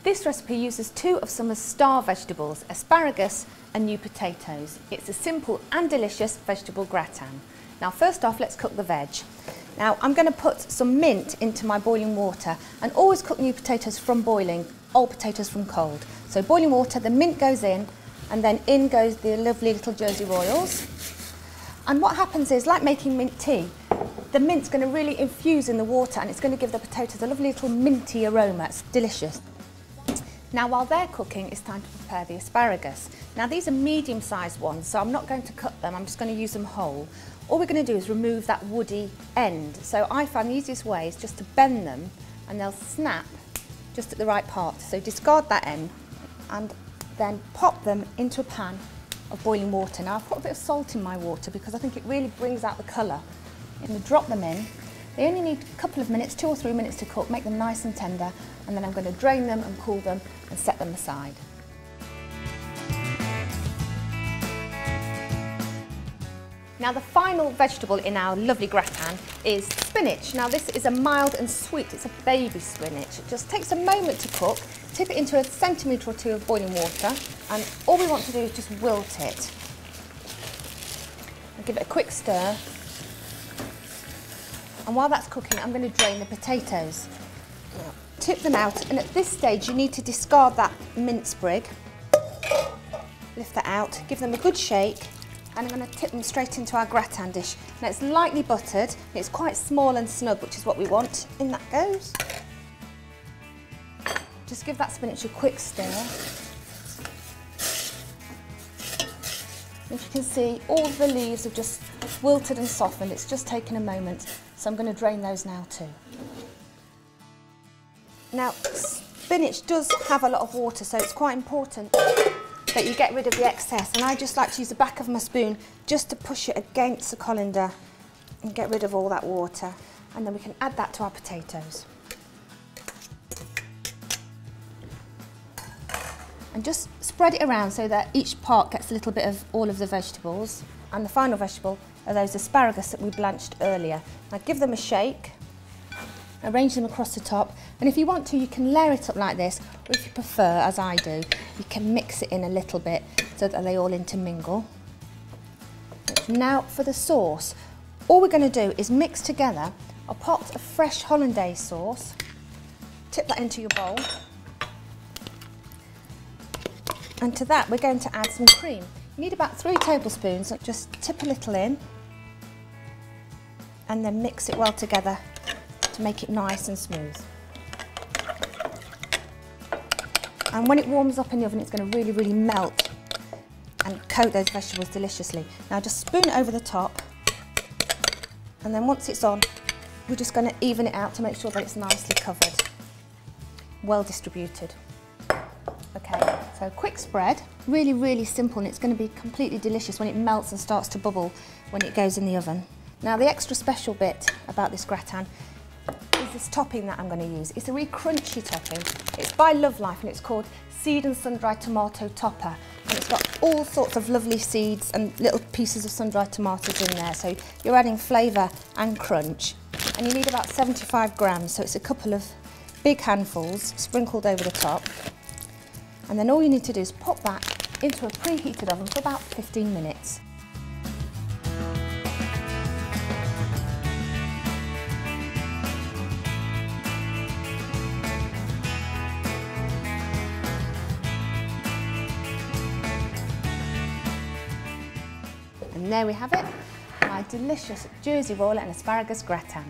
This recipe uses two of summer's star vegetables, asparagus and new potatoes. It's a simple and delicious vegetable gratin. Now first off, let's cook the veg. Now I'm going to put some mint into my boiling water, and always cook new potatoes from boiling, old potatoes from cold. So boiling water, the mint goes in, and then in goes the lovely little Jersey Royals. And what happens is, like making mint tea, the mint's going to really infuse in the water and it's going to give the potatoes a lovely little minty aroma. It's delicious. Now while they're cooking, it's time to prepare the asparagus. Now these are medium-sized ones, so I'm not going to cut them, I'm just going to use them whole. All we're going to do is remove that woody end. So I find the easiest way is just to bend them and they'll snap just at the right part. So discard that end and then pop them into a pan of boiling water. Now I've put a bit of salt in my water because I think it really brings out the colour. I'm going to drop them in. They only need a couple of minutes, 2 or 3 minutes to cook, make them nice and tender, and then I'm going to drain them and cool them and set them aside. Now the final vegetable in our lovely gratin is spinach. Now this is a mild and sweet, it's a baby spinach. It just takes a moment to cook. Tip it into a centimetre or 2 of boiling water, and all we want to do is just wilt it. I'll give it a quick stir. And while that's cooking, I'm going to drain the potatoes. Now, tip them out, and at this stage you need to discard that mint sprig. Lift that out, give them a good shake, and I'm going to tip them straight into our gratin dish. Now it's lightly buttered, and it's quite small and snug, which is what we want. In that goes. Just give that spinach a quick stir. As you can see, all the leaves have just wilted and softened. It's just taken a moment, so I'm going to drain those now too. Now, spinach does have a lot of water, so it's quite important that you get rid of the excess, and I just like to use the back of my spoon just to push it against the colander and get rid of all that water, and then we can add that to our potatoes. And just spread it around so that each part gets a little bit of all of the vegetables. And the final vegetable are those asparagus that we blanched earlier. Now give them a shake, arrange them across the top, and if you want to, you can layer it up like this, or if you prefer, as I do, you can mix it in a little bit so that they all intermingle. Now for the sauce, all we're going to do is mix together a pot of fresh Hollandaise sauce, tip that into your bowl, and to that we're going to add some cream. You need about 3 tablespoons, just tip a little in and then mix it well together to make it nice and smooth. And when it warms up in the oven, it's going to really, really melt and coat those vegetables deliciously. Now just spoon it over the top, and then once it's on, we're just going to even it out to make sure that it's nicely covered, well distributed. Okay, so quick spread, really, really simple, and it's going to be completely delicious when it melts and starts to bubble when it goes in the oven. Now the extra special bit about this gratin is this topping that I'm going to use. It's a really crunchy topping. It's by Love Life and it's called Seed and Sun-Dried Tomato Topper. And it's got all sorts of lovely seeds and little pieces of sun-dried tomatoes in there. So you're adding flavour and crunch. And you need about 75 grams, so it's a couple of big handfuls sprinkled over the top. And then all you need to do is pop that into a preheated oven for about 15 minutes. And there we have it, my delicious Jersey roll and asparagus gratin.